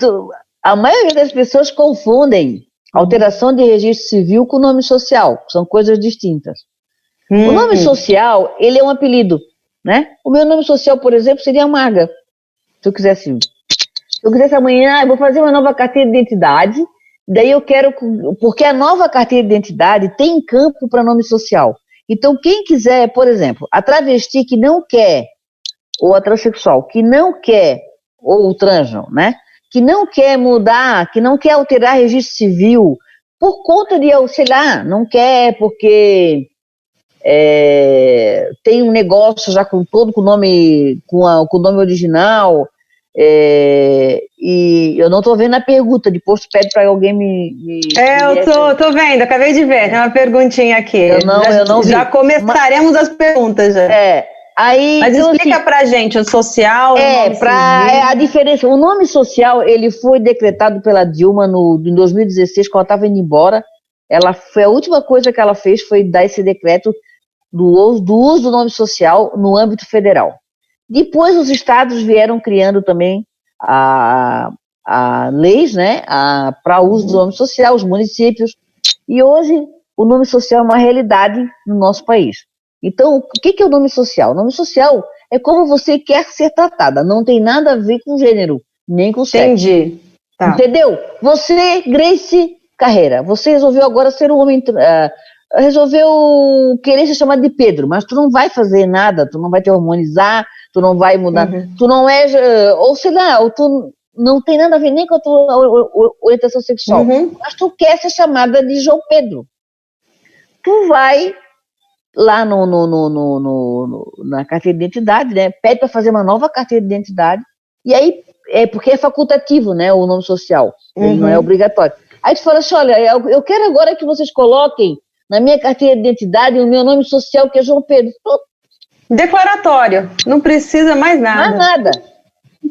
a maioria das pessoas confundem alteração de registro civil com nome social, são coisas distintas. O nome social, ele é um apelido. Né? O meu nome social, por exemplo, seria Maga. Se eu quisesse amanhã, eu vou fazer uma nova carteira de identidade, daí eu quero, porque a nova carteira de identidade tem campo para nome social. Então, quem quiser, por exemplo, a travesti que não quer, ou a transexual que não quer, ou o transgênero, né? Que não quer mudar, que não quer alterar registro civil, por conta de, sei lá, não quer porque tem um negócio já com o nome, com o nome original, e eu não estou vendo a pergunta, depois tu pede para alguém me eu tô vendo, acabei de ver, tem uma perguntinha aqui. Eu não vi. Já começaremos as perguntas já. Aí, mas então, explica assim, pra gente o social, a diferença. O nome social, ele foi decretado pela Dilma em 2016, quando ela estava indo embora. Foi a última coisa que ela fez, foi dar esse decreto do uso do nome social no âmbito federal. Depois os estados vieram criando também a leis, né, para uso do nome social, os municípios, e hoje o nome social é uma realidade no nosso país. Então, o que é o nome social? O nome social é como você quer ser tratada, não tem nada a ver com gênero, nem com sexo. Entendi. Tá. Entendeu? Você, Grace Carreira, você resolveu agora ser um homem, resolveu querer ser chamado de Pedro, mas tu não vai fazer nada, tu não vai te hormonizar, tu não vai mudar, tu não é, ou sei lá, ou tu não tem nada a ver nem com a tua orientação sexual, mas tu quer ser chamada de João Pedro. Tu vai lá na carteira de identidade, né? Pede para fazer uma nova carteira de identidade, e aí, porque é facultativo, né, o nome social, ele não é obrigatório. Aí tu fala assim, olha, eu quero agora que vocês coloquem na minha carteira de identidade o meu nome social, que é João Pedro. Declaratório, não precisa mais nada. Mais nada.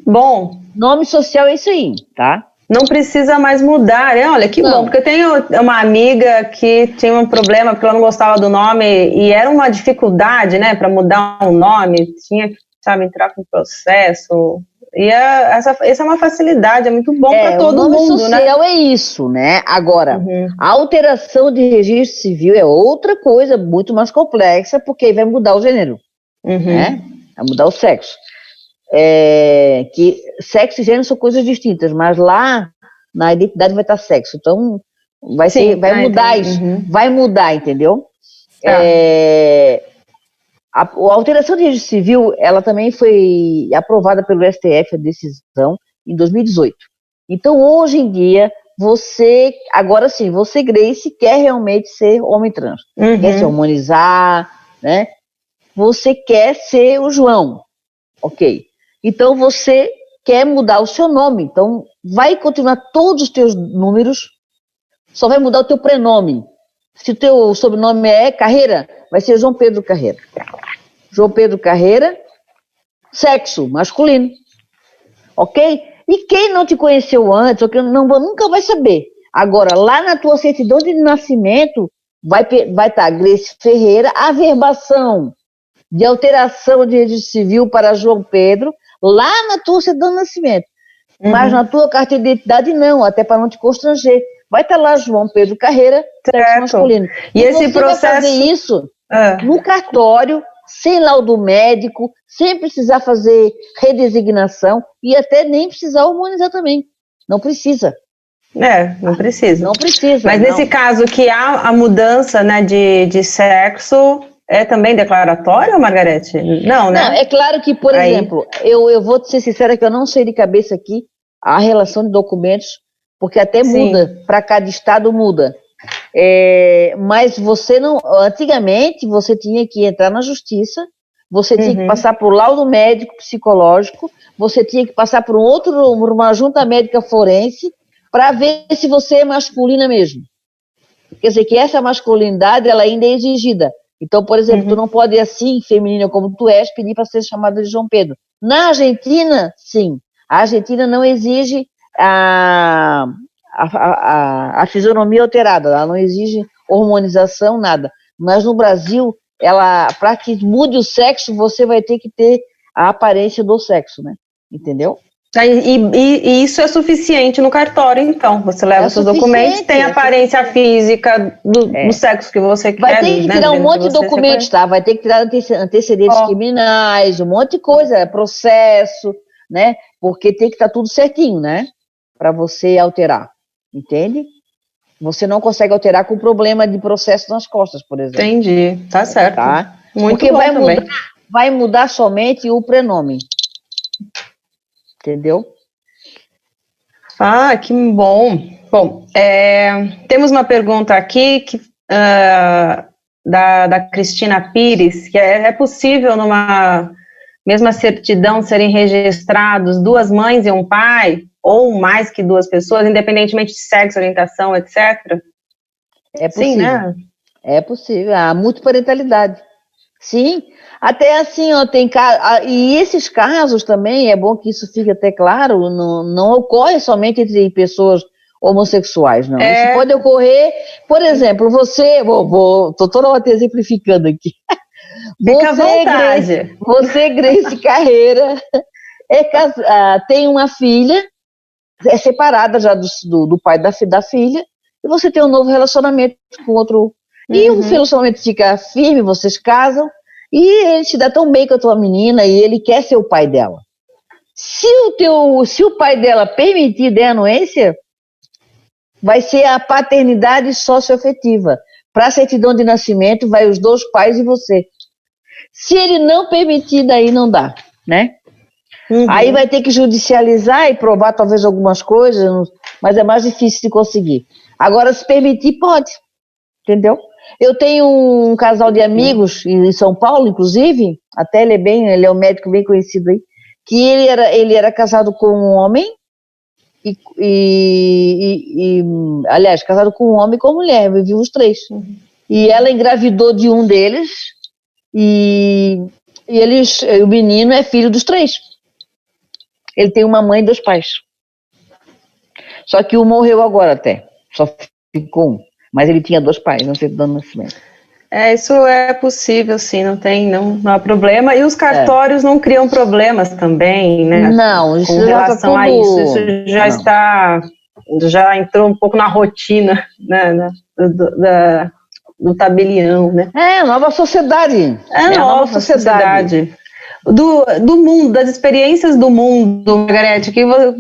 Bom. Nome social é isso aí, tá? Não precisa mais mudar, né? Olha, que bom, porque eu tenho uma amiga que tinha um problema, porque ela não gostava do nome, e era uma dificuldade, né, para mudar um nome, tinha que, sabe, entrar com processo, e essa é uma facilidade, é muito bom para todo mundo, né? O nome social é isso, né? Agora, a alteração de registro civil é outra coisa, muito mais complexa, porque aí vai mudar o gênero, né? Vai mudar o sexo. Que sexo e gênero são coisas distintas, mas lá na identidade vai estar sexo, então vai mudar isso, vai mudar, entendeu? A alteração de registro civil, ela também foi aprovada pelo STF, a decisão, em 2018. Então, hoje em dia, agora sim, você, Grace, quer realmente ser homem trans, quer se hormonizar, né? Você quer ser o João, ok? Então, você quer mudar o seu nome, então vai continuar todos os teus números, só vai mudar o teu prenome. Se o teu sobrenome é Carreira, vai ser João Pedro Carreira. João Pedro Carreira, sexo masculino, ok? E quem não te conheceu antes, ou quem nunca vai saber. Agora, lá na tua certidão de nascimento, vai estar Grace Ferreira, averbação de alteração de registro civil para João Pedro, lá na tua certidão de nascimento. Mas na tua carteira de identidade, não, até para não te constranger. Vai estar lá João Pedro Carreira, sexo masculino. E esse processo... vai fazer isso no cartório, sem laudo médico, sem precisar fazer redesignação e até nem precisar hormonizar também. Não precisa. Não precisa. Não precisa. Mas nesse caso que há a mudança, né, de sexo, é também declaratório, Margarete? Não, né? Não, é claro que, por exemplo, eu vou te ser sincera que eu não sei de cabeça aqui a relação de documentos, porque até muda, para cada estado muda. Mas você não... Antigamente, você tinha que entrar na justiça, você tinha que passar por laudo médico psicológico, você tinha que passar por uma junta médica forense, para ver se você é masculina mesmo. Quer dizer, que essa masculinidade, ela ainda é exigida. Então, por exemplo, tu não pode ir assim, feminina como tu és, pedir para ser chamada de João Pedro. Na Argentina, sim. A Argentina não exige a fisionomia alterada, ela não exige hormonização, nada. Mas no Brasil, para que mude o sexo, você vai ter que ter a aparência do sexo, né? Entendeu? E isso é suficiente no cartório, então. Você leva seus documentos, tem a aparência física do sexo que você quer. Vai ter que tirar um monte de documentos, tá? Vai ter que tirar antecedentes criminais, um monte de coisa, processo, né? Porque tem que estar tudo certinho, né? Para você alterar, entende? Você não consegue alterar com problema de processo nas costas, por exemplo. Entendi, tá certo. Tá? Muito Porque bom vai mudar somente o prenome. Entendeu? Que bom. Bom, temos uma pergunta aqui que da Cristina Pires, que é possível numa mesma certidão serem registrados 2 mães e um pai, ou mais que 2 pessoas, independentemente de sexo, orientação, etc.? É possível. Sim, né? É possível, a multiparentalidade. Sim, até assim, ó, e esses casos também, é bom que isso fique até claro, não ocorre somente entre pessoas homossexuais, não. Isso pode ocorrer, por exemplo, tô toda hora exemplificando aqui. Fica à vontade. Você, Grace Carreira, tem uma filha, é separada já do pai da filha, e você tem um novo relacionamento com outro. E o relacionamento fica firme, vocês casam, e ele se dá tão bem com a tua menina, e ele quer ser o pai dela. Se o pai dela permitir der anuência, vai ser a paternidade socioafetiva. Para a certidão de nascimento, vai os 2 pais e você. Se ele não permitir, daí não dá, né? Aí vai ter que judicializar e provar talvez algumas coisas, mas é mais difícil de conseguir. Agora, se permitir, pode, entendeu? Eu tenho um casal de amigos em São Paulo, inclusive, até ele é um médico bem conhecido aí, que ele era casado com um homem, aliás, casado com um homem e com uma mulher, viviam os 3. E ela engravidou de um deles, e o menino é filho dos 3. Ele tem uma mãe e 2 pais. Só que um morreu agora até, só ficou um. Mas ele tinha 2 pais, não sei se dando nascimento. Isso é possível, sim, não há problema. E os cartórios não criam problemas também, né? Não, isso com relação a isso. Isso já entrou um pouco na rotina, né, do tabelião, né? Nova sociedade. Nova sociedade. Do mundo, das experiências do mundo, Margarete,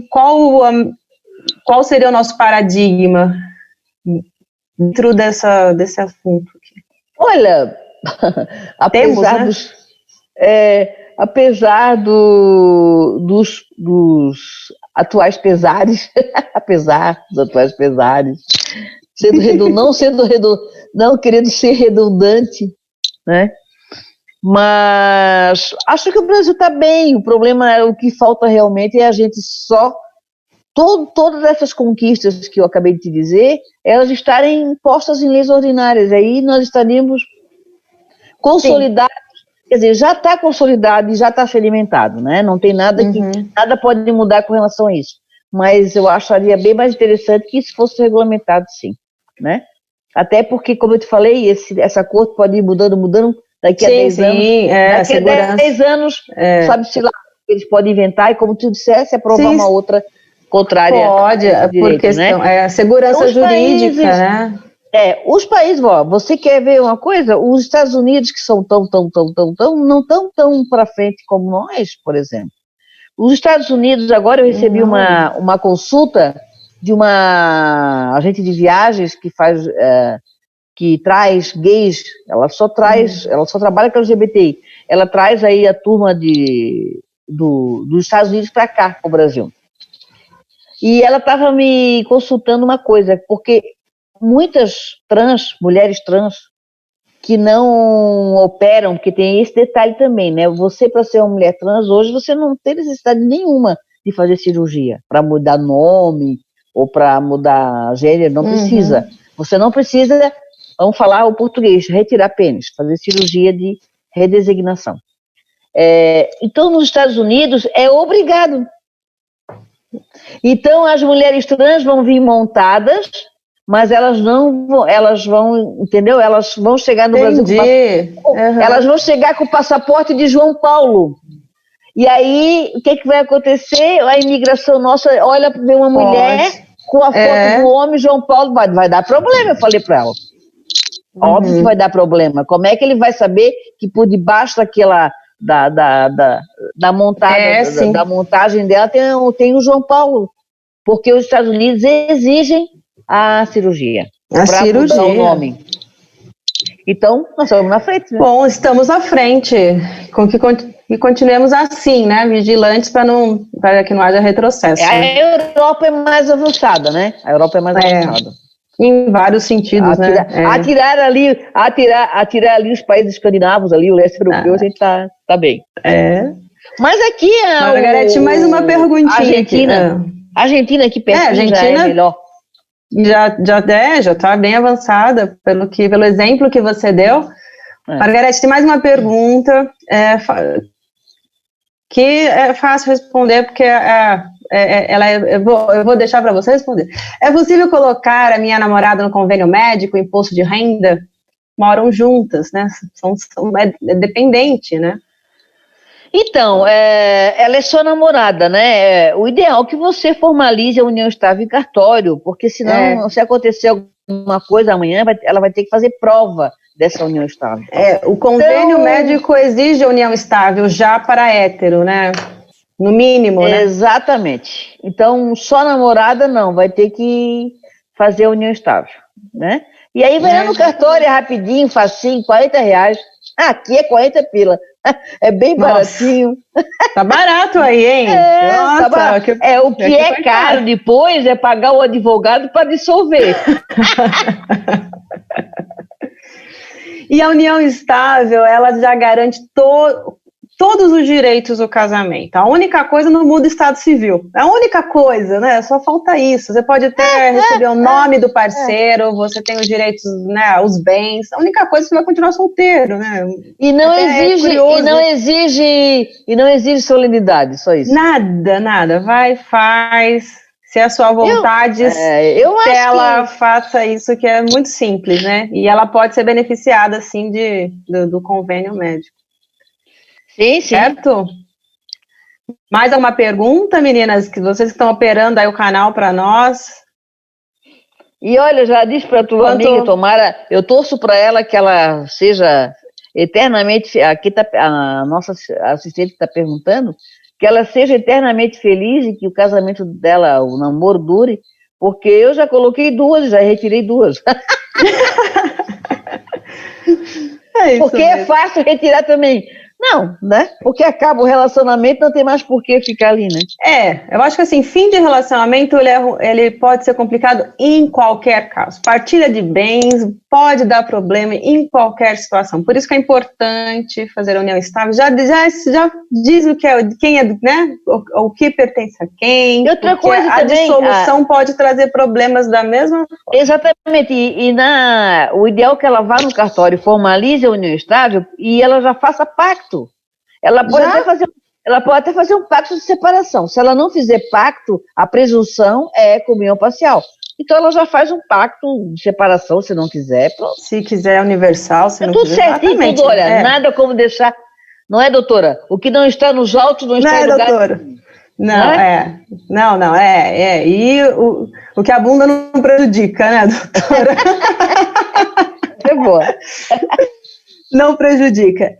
qual seria o nosso paradigma dentro desse assunto aqui? Olha, apesar dos atuais pesares, não querendo ser redundante, né? Mas acho que o Brasil está bem. O problema, o que falta realmente é a gente todas essas conquistas que eu acabei de te dizer, elas estarem postas em leis ordinárias. Aí nós estaríamos consolidados. Sim. Quer dizer, já está consolidado e já está sedimentado, né? Não tem nada nada pode mudar com relação a isso. Mas eu acharia bem mais interessante que isso fosse regulamentado, sim, né? Até porque, como eu te falei, essa corte pode ir mudando daqui a 10 anos. Daqui a 10 anos, sabe-se lá, eles podem inventar e, como tu dissesse, aprovar uma outra contrária. Pode, por questão, né? Segurança jurídica, né? Os países, você quer ver uma coisa? Os Estados Unidos, que são não tão para frente como nós, por exemplo. Os Estados Unidos, agora eu recebi uma consulta de uma agente de viagens que traz gays, ela só trabalha com LGBTI, ela traz aí a turma dos Estados Unidos para cá, para o Brasil. E ela estava me consultando uma coisa, porque muitas mulheres trans, que não operam, porque tem esse detalhe também, né? Você, para ser uma mulher trans, hoje você não tem necessidade nenhuma de fazer cirurgia, para mudar nome, ou para mudar gênero, não precisa. Você não precisa, vamos falar o português, retirar pênis, fazer cirurgia de redesignação. Então, nos Estados Unidos, é obrigado. Então, as mulheres trans vão vir montadas, mas elas vão, entendeu? Elas vão chegar no Brasil elas vão chegar com o passaporte de João Paulo. E aí, o que vai acontecer? A imigração nossa olha para ver uma mulher com a foto do homem, João Paulo, vai dar problema, eu falei para ela. Óbvio que vai dar problema. Como é que ele vai saber que por debaixo daquela da montagem dela tem o João Paulo? Porque os Estados Unidos exigem a cirurgia. Para mudar o nome. Então, nós estamos na frente. Né? Bom, estamos à frente. E continuemos assim, né? Vigilantes para que não haja retrocesso. A Europa é mais avançada, né? A Europa é mais avançada. Em vários sentidos, né? Atirar ali os países escandinavos, ali, o leste europeu, a gente tá bem. Mas aqui Margarete, mais uma perguntinha Argentina, aqui. Argentina que pertinho já é melhor. Já está bem avançada pelo exemplo que você deu. Margarete, tem mais uma pergunta que é fácil responder, porque eu vou deixar para você responder. É possível colocar a minha namorada no convênio médico, imposto de renda? Moram juntas, né? É dependente, né? Então, ela é sua namorada, né? O ideal é que você formalize a união estável em cartório, porque senão, se acontecer alguma coisa amanhã, ela vai ter que fazer prova dessa união estável. O convênio médico exige a união estável já para hétero, né? No mínimo, né? Exatamente. Então, só namorada não, vai ter que fazer a união estável, né? E aí vai lá no cartório, rapidinho, facinho, R$40. Aqui é 40 pila. É bem baratinho. Tá barato aí, hein? Nossa, tá o que é caro depois é pagar o advogado para dissolver. E a união estável, ela já garante todos os direitos do casamento. A única coisa não muda o estado civil. A única coisa, né? Só falta isso. Você pode receber o nome do parceiro, você tem os direitos, né? Os bens. A única coisa é que você vai continuar solteiro, né? E não exige solenidade, só isso. Nada. Vai, faz. Se é a sua vontade, que ela faça isso, que é muito simples, né? E ela pode ser beneficiada, assim, do convênio médico. Sim. Certo? Mais alguma pergunta, meninas? Que vocês que estão operando aí o canal para nós? E olha, já disse para tua amiga, tomara, eu torço para ela que ela seja eternamente, aqui tá, a nossa assistente está perguntando, que ela seja eternamente feliz e que o casamento dela, o namoro dure, porque eu já coloquei 2, já retirei 2. Porque mesmo. É fácil retirar também. Não, né? Porque acaba o relacionamento, não tem mais por que ficar ali, né? Eu acho que assim, fim de relacionamento, ele pode ser complicado em qualquer caso. Partilha de bens pode dar problema em qualquer situação. Por isso que é importante fazer a união estável. Já diz o que é, quem é, né? O que pertence a quem. E outra coisa a também, dissolução pode trazer problemas da mesma forma. Exatamente. O ideal é que ela vá no cartório, formalize a união estável e ela já faça pacto. Ela pode até fazer um pacto de separação. Se ela não fizer pacto, a presunção é comunhão parcial. Então ela já faz um pacto de separação, se não quiser. Pronto. Se quiser universal, se não tudo quiser. Tudo certinho, tudo, olha, nada como deixar. Não é, doutora? O que não está nos autos não está em lugar. Doutora. Não, E o que a bunda não prejudica, né, doutora? É boa. Não prejudica.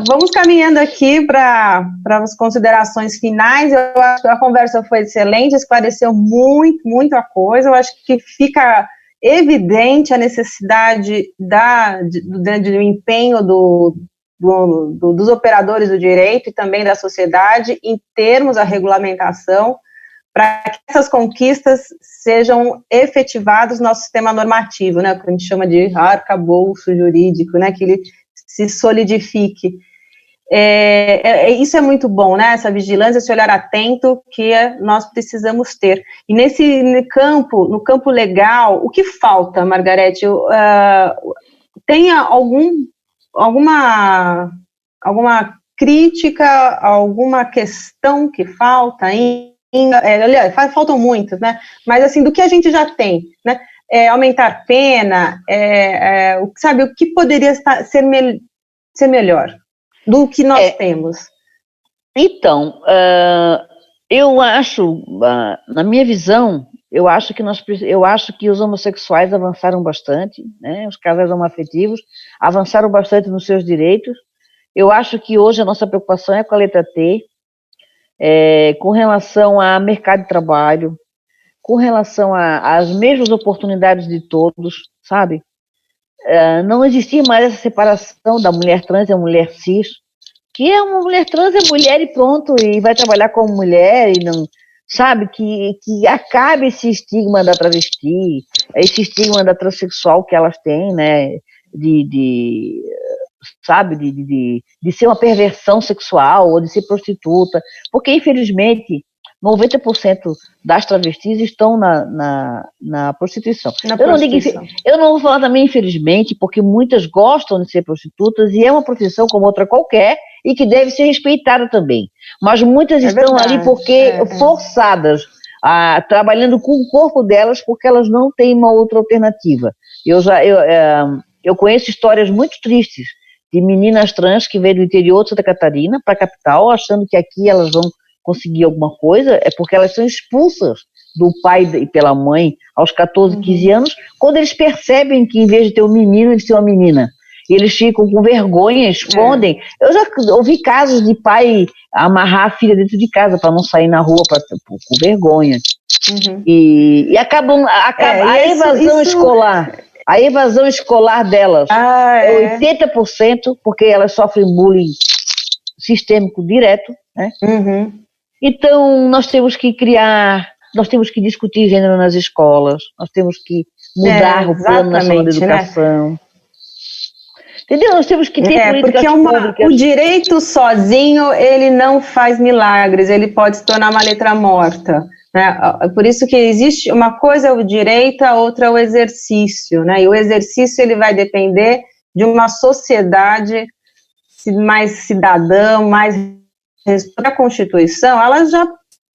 Vamos caminhando aqui para as considerações finais. Eu acho que a conversa foi excelente, esclareceu muita coisa. Eu acho que fica evidente a necessidade do empenho dos operadores do direito e também da sociedade em termos a regulamentação para que essas conquistas sejam efetivadas no nosso sistema normativo, né, que a gente chama de arcabouço jurídico, né, que ele se solidifique. Isso é muito bom, né, essa vigilância, esse olhar atento que nós precisamos ter. E no campo legal, o que falta, Margarete? Tem alguma crítica, alguma questão que falta ainda? Aliás, faltam muitas, né? Mas assim, do que a gente já tem, né? Aumentar pena, sabe, o que poderia ser melhor do que nós temos? Então, eu acho, na minha visão, eu acho que os homossexuais avançaram bastante, né? Os casais homoafetivos avançaram bastante nos seus direitos. Eu acho que hoje a nossa preocupação é com a letra T, com relação a mercado de trabalho, com relação às mesmas oportunidades de todos, sabe? Não existia mais essa separação da mulher trans e a mulher cis, que é uma mulher trans, é mulher e pronto, e vai trabalhar como mulher, e sabe, que acabe esse estigma da travesti, esse estigma da transexual que elas têm, né, sabe, de ser uma perversão sexual ou de ser prostituta, porque infelizmente 90% das travestis estão na prostituição. Eu não vou falar também infelizmente, porque muitas gostam de ser prostitutas e é uma profissão como outra qualquer e que deve ser respeitada também. Mas muitas estão verdade, ali porque forçadas, trabalhando com o corpo delas porque elas não têm uma outra alternativa. Eu conheço histórias muito tristes de meninas trans que vêm do interior de Santa Catarina para a capital, achando que aqui elas vão conseguir alguma coisa, é porque elas são expulsas do pai e pela mãe aos 14, 15 anos, quando eles percebem que em vez de ter um menino, eles têm uma menina. E eles ficam com vergonha, escondem. Eu já ouvi casos de pai amarrar a filha dentro de casa para não sair na rua com vergonha. E acaba a evasão escolar. A evasão escolar delas é 80%, porque elas sofrem bullying sistêmico direto, né? Então, nós temos que discutir gênero nas escolas, nós temos que mudar o Plano Nacional de Educação. Né? Entendeu? Nós temos que ter políticas públicas. O direito sozinho, ele não faz milagres, ele pode se tornar uma letra morta. Né? Por isso que existe uma coisa é o direito, a outra é o exercício. Né? E o exercício ele vai depender de uma sociedade mais cidadã, mais... A Constituição, ela já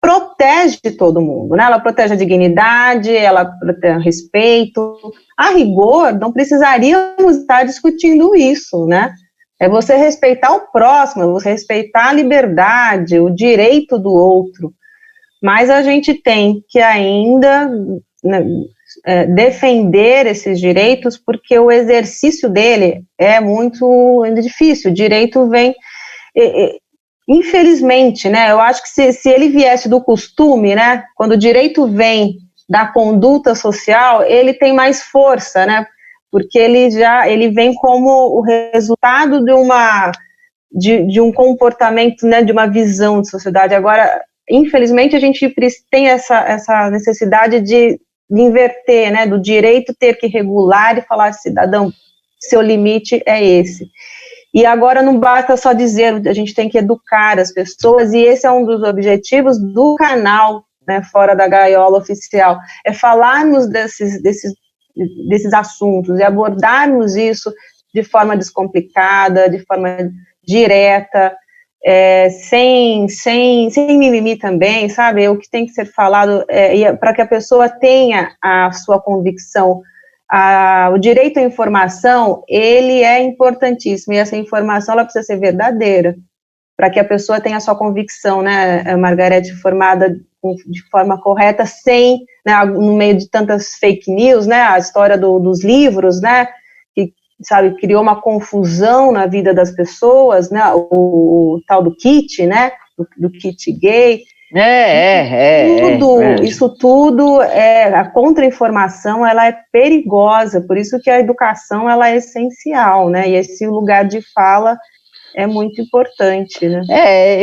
protege todo mundo, né? Ela protege a dignidade, ela protege o respeito. A rigor, não precisaríamos estar discutindo isso, né? É você respeitar o próximo, é você respeitar a liberdade, o direito do outro. Mas a gente tem que ainda defender esses direitos, porque o exercício dele é muito difícil. O direito vem... Infelizmente, né, eu acho que se ele viesse do costume, né, quando o direito vem da conduta social, ele tem mais força, né, porque ele vem como o resultado de um comportamento, né, de uma visão de sociedade. Agora, infelizmente, a gente tem essa necessidade de inverter, né, do direito ter que regular e falar, cidadão, seu limite é esse. E agora não basta só dizer, a gente tem que educar as pessoas, e esse é um dos objetivos do canal, né, Fora da Gaiola Oficial, é falarmos desses assuntos e abordarmos isso de forma descomplicada, de forma direta, sem mimimi também, sabe? O que tem que ser falado, para que a pessoa tenha a sua convicção. O direito à informação, ele é importantíssimo, e essa informação ela precisa ser verdadeira, para que a pessoa tenha a sua convicção, né, Margarete, formada de forma correta, sem, né, no meio de tantas fake news, né, a história dos livros, né, que, sabe, criou uma confusão na vida das pessoas, né, o tal do kit, né, do kit gay. Isso tudo, a contra-informação, ela é perigosa, por isso que a educação, ela é essencial, né, e esse lugar de fala é muito importante, né.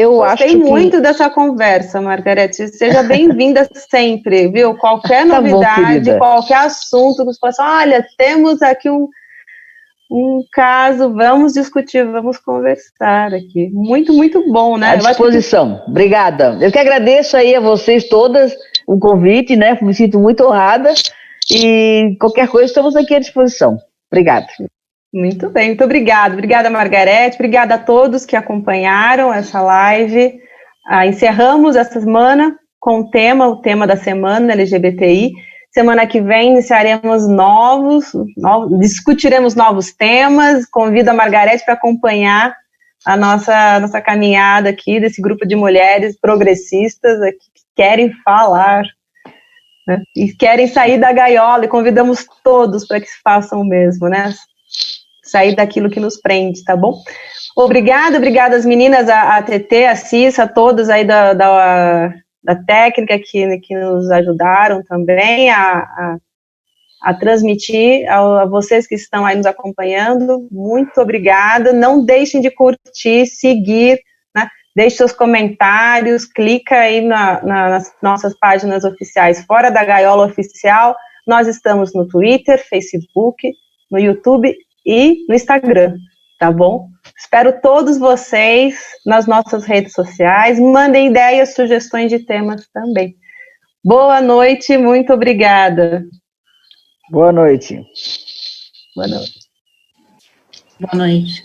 Gostei muito dessa conversa, Margarete, seja bem-vinda sempre, viu, qualquer novidade, qualquer assunto, que você fala assim, olha, temos aqui um caso, vamos discutir, vamos conversar aqui. Muito, muito bom, né? À disposição. Obrigada. Eu que agradeço aí a vocês todas o convite, né? Me sinto muito honrada e qualquer coisa estamos aqui à disposição. Obrigada. Muito bem, muito obrigada. Obrigada, Margarete. Obrigada a todos que acompanharam essa live. Encerramos essa semana com o tema da semana LGBTI. Semana que vem iniciaremos discutiremos novos temas. Convido a Margarete para acompanhar a nossa caminhada aqui, desse grupo de mulheres progressistas aqui, que querem falar, né, e querem sair da gaiola, e convidamos todos para que façam o mesmo, né? Sair daquilo que nos prende, tá bom? Obrigada às meninas, a TT, a Cissa, a todos aí da técnica que nos ajudaram também a transmitir a vocês que estão aí nos acompanhando. Muito obrigada. Não deixem de curtir, seguir, né? Deixe seus comentários, clica aí nas nossas páginas oficiais Fora da Gaiola Oficial. Nós estamos no Twitter, Facebook, no YouTube e no Instagram, tá bom? Espero todos vocês nas nossas redes sociais. Mandem ideias, sugestões de temas também. Boa noite, muito obrigada. Boa noite. Boa noite. Boa noite.